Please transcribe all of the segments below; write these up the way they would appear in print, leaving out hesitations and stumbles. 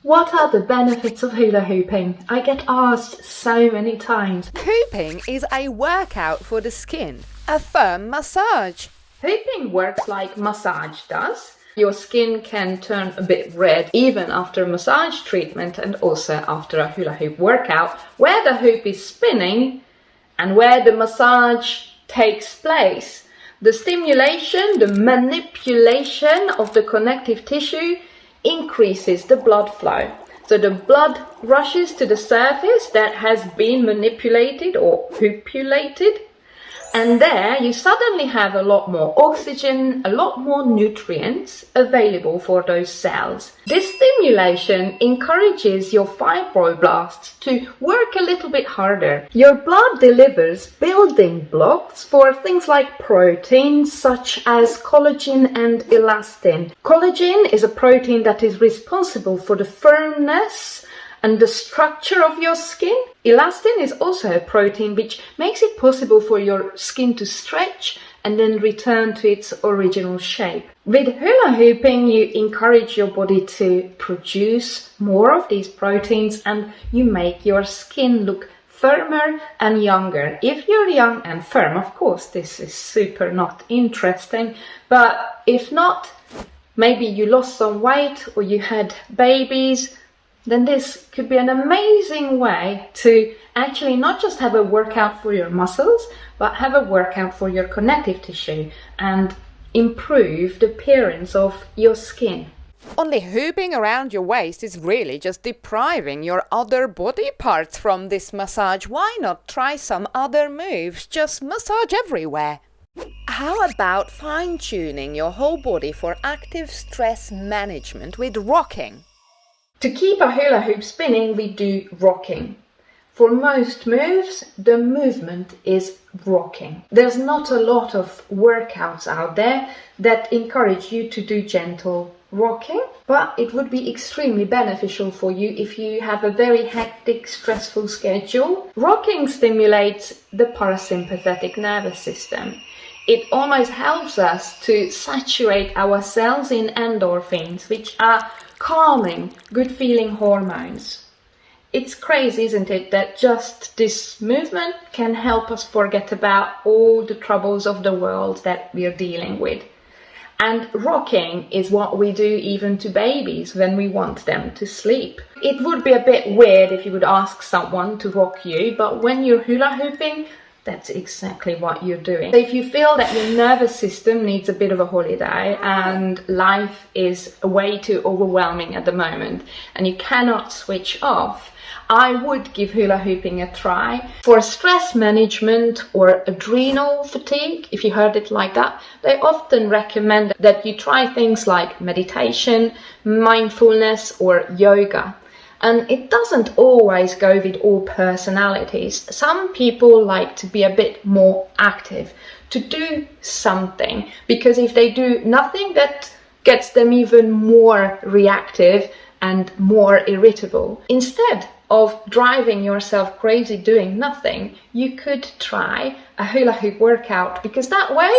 What are the benefits of hula hooping? I get asked so many times. Hooping is a workout for the skin, a firm massage. Hooping works like massage does. Your skin can turn a bit red even after massage treatment and also after a hula hoop workout, where the hoop is spinning and where the massage takes place. The stimulation, the manipulation of the connective tissue increases the blood flow. So the blood rushes to the surface that has been manipulated or hoopulated, and there you suddenly have a lot more oxygen, a lot more nutrients available for those cells. This stimulation encourages your fibroblasts to work a little bit harder. Your blood delivers building blocks for things like proteins such as collagen and elastin. Collagen is a protein that is responsible for the firmness and the structure of your skin. Elastin is also a protein which makes it possible for your skin to stretch and then return to its original shape. With hula hooping, you encourage your body to produce more of these proteins and you make your skin look firmer and younger. If you're young and firm, of course, this is super not interesting, but if not, maybe you lost some weight or you had babies, then this could be an amazing way to actually not just have a workout for your muscles, but have a workout for your connective tissue and improve the appearance of your skin. Only hooping around your waist is really just depriving your other body parts from this massage. Why not try some other moves? Just massage everywhere. How about fine-tuning your whole body for active stress management with rocking? To keep a hula hoop spinning, we do rocking. For most moves, the movement is rocking. There's not a lot of workouts out there that encourage you to do gentle rocking, but it would be extremely beneficial for you if you have a very hectic, stressful schedule. Rocking stimulates the parasympathetic nervous system. It almost helps us to saturate our cells in endorphins, which are calming, good-feeling hormones. It's crazy, isn't it, that just this movement can help us forget about all the troubles of the world that we're dealing with. And rocking is what we do even to babies when we want them to sleep. It would be a bit weird if you would ask someone to rock you, but when you're hula hooping, that's exactly what you're doing. So if you feel that your nervous system needs a bit of a holiday and life is way too overwhelming at the moment and you cannot switch off, I would give hula hooping a try. For stress management or adrenal fatigue, if you heard it like that, they often recommend that you try things like meditation, mindfulness or yoga. And it doesn't always go with all personalities. Some people like to be a bit more active, to do something, because if they do nothing, that gets them even more reactive and more irritable. Instead of driving yourself crazy doing nothing, you could try a hula hoop workout, because that way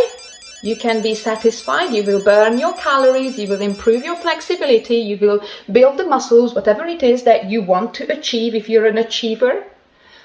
you can be satisfied, you will burn your calories, you will improve your flexibility, you will build the muscles, whatever it is that you want to achieve if you're an achiever.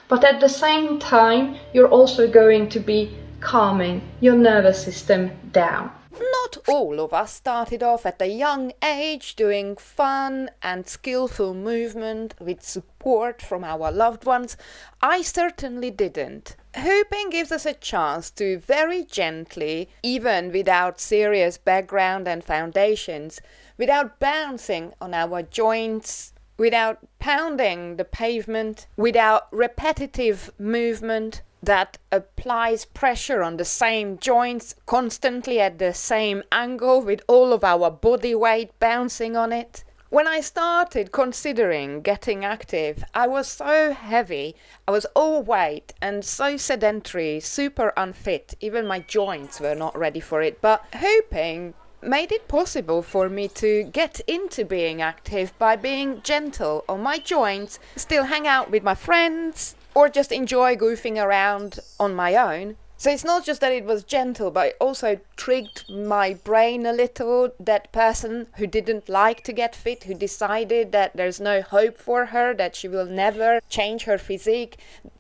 But at the same time, you're also going to be calming your nervous system down. Not all of us started off at a young age doing fun and skillful movement with support from our loved ones. I certainly didn't. Hooping gives us a chance to very gently, even without serious background and foundations, without bouncing on our joints, without pounding the pavement, without repetitive movement that applies pressure on the same joints constantly at the same angle with all of our body weight bouncing on it. When I started considering getting active, I was so heavy, I was overweight and so sedentary, super unfit, even my joints were not ready for it. But hooping made it possible for me to get into being active by being gentle on my joints, still hang out with my friends, or just enjoy goofing around on my own. So it's not just that it was gentle, but it also tricked my brain a little. That person who didn't like to get fit, who decided that there's no hope for her, that she will never change her physique,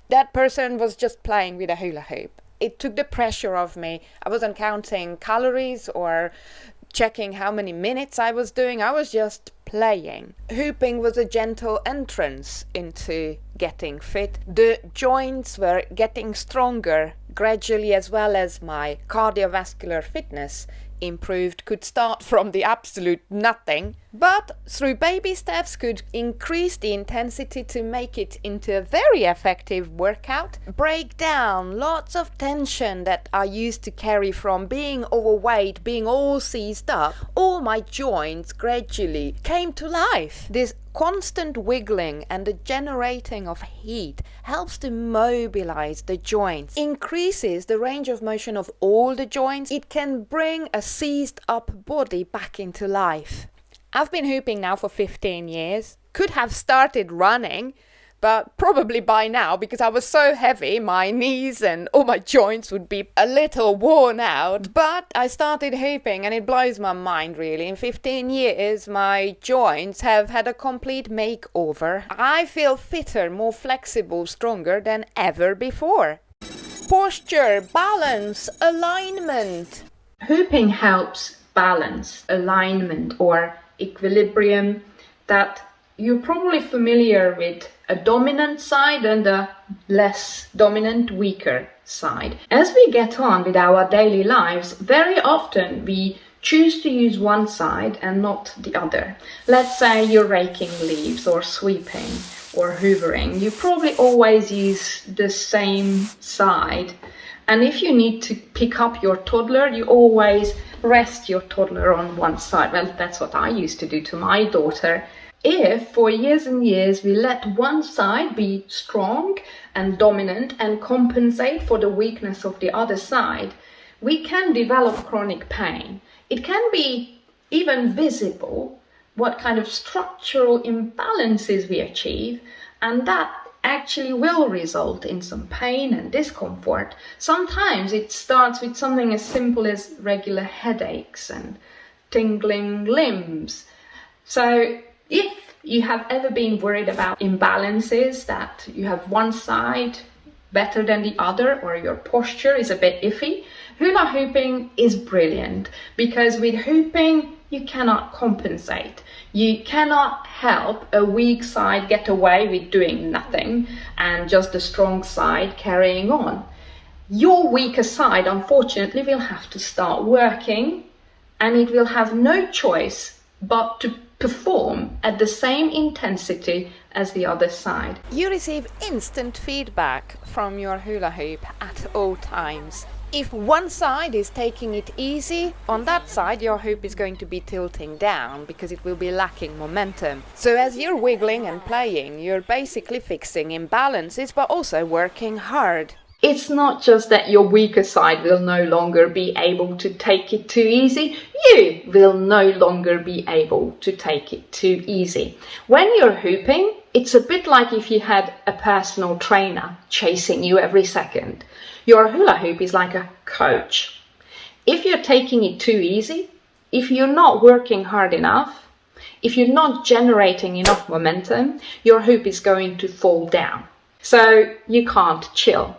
that person was just playing with a hula hoop. It took the pressure off me. I wasn't counting calories or checking how many minutes I was doing. I was just playing. Hooping was a gentle entrance into getting fit. The joints were getting stronger gradually, as well as my cardiovascular fitness improved. Could start from the absolute nothing, but through baby steps could increase the intensity to make it into a very effective workout, break down lots of tension that I used to carry from being overweight, being all seized up. All my joints gradually came to life. This constant wiggling and the generating of heat helps to mobilize the joints, increases the range of motion of all the joints. It can bring a seized up body back into life. I've been hooping now for 15 years. Could have started running, but probably by now, because I was so heavy, my knees and all my joints would be a little worn out. But I started hooping and it blows my mind, really. In 15 years, my joints have had a complete makeover. I feel fitter, more flexible, stronger than ever before. Posture, balance, alignment. Hooping helps balance, alignment, or equilibrium that you're probably familiar with a dominant side and a less dominant, weaker side. As we get on with our daily lives, very often we choose to use one side and not the other. Let's say you're raking leaves or sweeping or hoovering. You probably always use the same side. And if you need to pick up your toddler, you always rest your toddler on one side. Well, that's what I used to do to my daughter. If for years and years we let one side be strong and dominant and compensate for the weakness of the other side, we can develop chronic pain. It can be even visible what kind of structural imbalances we achieve, and that actually will result in some pain and discomfort. Sometimes it starts with something as simple as regular headaches and tingling limbs. So if you have ever been worried about imbalances, that you have one side better than the other, or your posture is a bit iffy, hula hooping is brilliant, because with hooping you cannot compensate. You cannot help a weak side get away with doing nothing and just the strong side carrying on. Your weaker side, unfortunately, will have to start working, and it will have no choice but to perform at the same intensity as the other side. You receive instant feedback from your hula hoop at all times. If one side is taking it easy, on that side your hoop is going to be tilting down because it will be lacking momentum. So as you're wiggling and playing, you're basically fixing imbalances but also working hard. It's not just that your weaker side will no longer be able to take it too easy, you will no longer be able to take it too easy. When you're hooping, it's a bit like if you had a personal trainer chasing you every second. Your hula hoop is like a coach. If you're taking it too easy, if you're not working hard enough, if you're not generating enough momentum, your hoop is going to fall down. So you can't chill.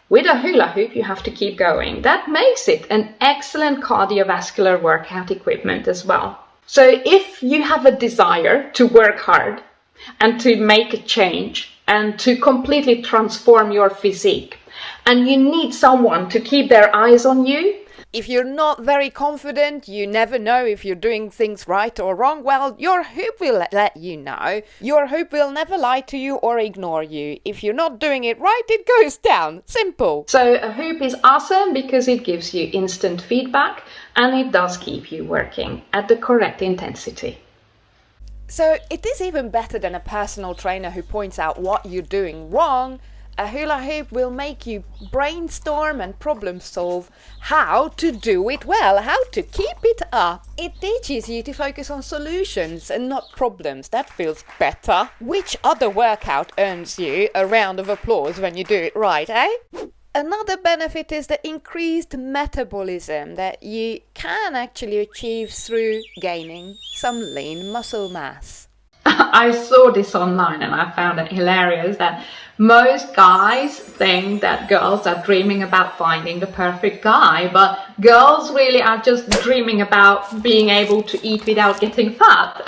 With a hula hoop, you have to keep going. That makes it an excellent cardiovascular workout equipment as well. So if you have a desire to work hard and to make a change and to completely transform your physique, and you need someone to keep their eyes on you, if you're not very confident, you never know if you're doing things right or wrong, well, your hoop will let you know. Your hoop will never lie to you or ignore you. If you're not doing it right, it goes down. Simple. So a hoop is awesome because it gives you instant feedback and it does keep you working at the correct intensity. So it is even better than a personal trainer who points out what you're doing wrong. A hula hoop will make you brainstorm and problem solve how to do it well, how to keep it up. It teaches you to focus on solutions and not problems. That feels better. Which other workout earns you a round of applause when you do it right, eh? Another benefit is the increased metabolism that you can actually achieve through gaining some lean muscle mass. I saw this online and I found it hilarious that most guys think that girls are dreaming about finding the perfect guy, but girls really are just dreaming about being able to eat without getting fat.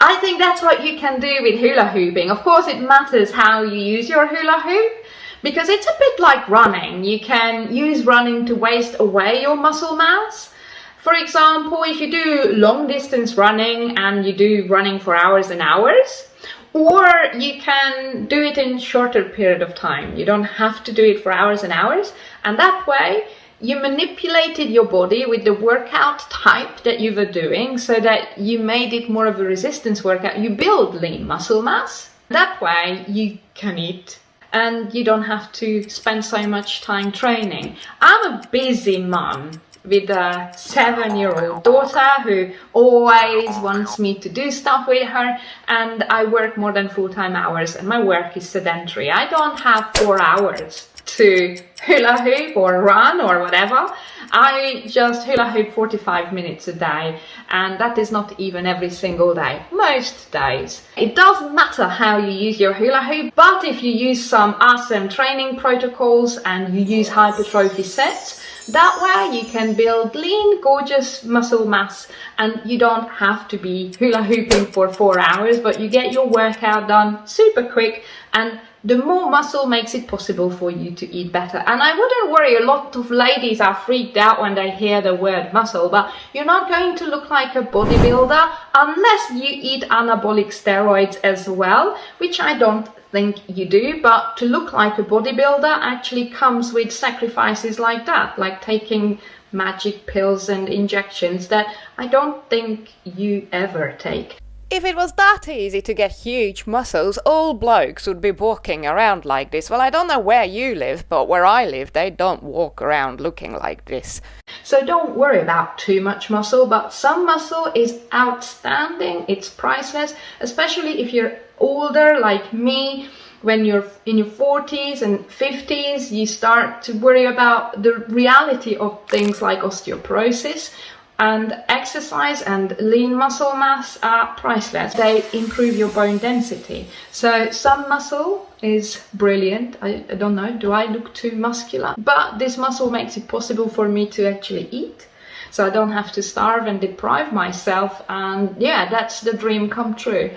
I think that's what you can do with hula hooping. Of course, it matters how you use your hula hoop, because it's a bit like running. You can use running to waste away your muscle mass. For example, if you do long distance running and you do running for hours and hours, or you can do it in shorter period of time. You don't have to do it for hours and hours, and that way you manipulated your body with the workout type that you were doing so that you made it more of a resistance workout. You build lean muscle mass. That way you can eat and you don't have to spend so much time training. I'm a busy mum with a 7-year-old daughter who always wants me to do stuff with her, and I work more than full-time hours and my work is sedentary. I don't have 4 hours to hula hoop or run or whatever. I just hula hoop 45 minutes a day, and that is not even every single day, most days. It doesn't matter how you use your hula hoop, but if you use some awesome training protocols and you use hypertrophy sets, that way you can build lean, gorgeous muscle mass, and you don't have to be hula hooping for 4 hours, but you get your workout done super quick, and the more muscle makes it possible for you to eat better. And I wouldn't worry, a lot of ladies are freaked out when they hear the word muscle, but you're not going to look like a bodybuilder unless you eat anabolic steroids as well, which I don't think you do. But to look like a bodybuilder actually comes with sacrifices like that, like taking magic pills and injections that I don't think you ever take. If it was that easy to get huge muscles, all blokes would be walking around like this. Well, I don't know where you live, but where I live, they don't walk around looking like this. So don't worry about too much muscle, but some muscle is outstanding, it's priceless, especially if you're older like me. When you're in your 40s and 50s, you start to worry about the reality of things like osteoporosis. And exercise and lean muscle mass are priceless. They improve your bone density. So some muscle is brilliant. I don't know, do I look too muscular? But this muscle makes it possible for me to actually eat. So I don't have to starve and deprive myself. And yeah, that's the dream come true.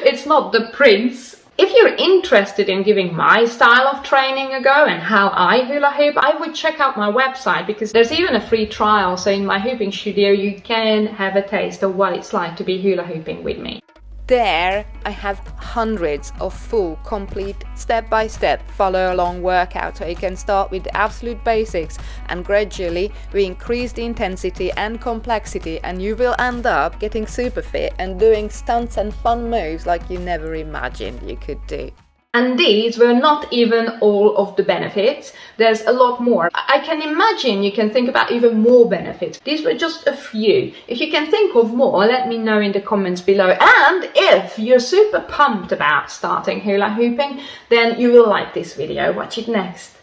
It's not the prince. If you're interested in giving my style of training a go and how I hula hoop, I would check out my website, because there's even a free trial. So in my hooping studio, you can have a taste of what it's like to be hula hooping with me. There, I have hundreds of full, complete, step-by-step follow-along workouts, so you can start with the absolute basics and gradually we increase the intensity and complexity, and you will end up getting super fit and doing stunts and fun moves like you never imagined you could do. And these were not even all of the benefits. There's a lot more. I can imagine you can think about even more benefits. These were just a few. If you can think of more, let me know in the comments below. And if you're super pumped about starting hula hooping, then you will like this video. Watch it next.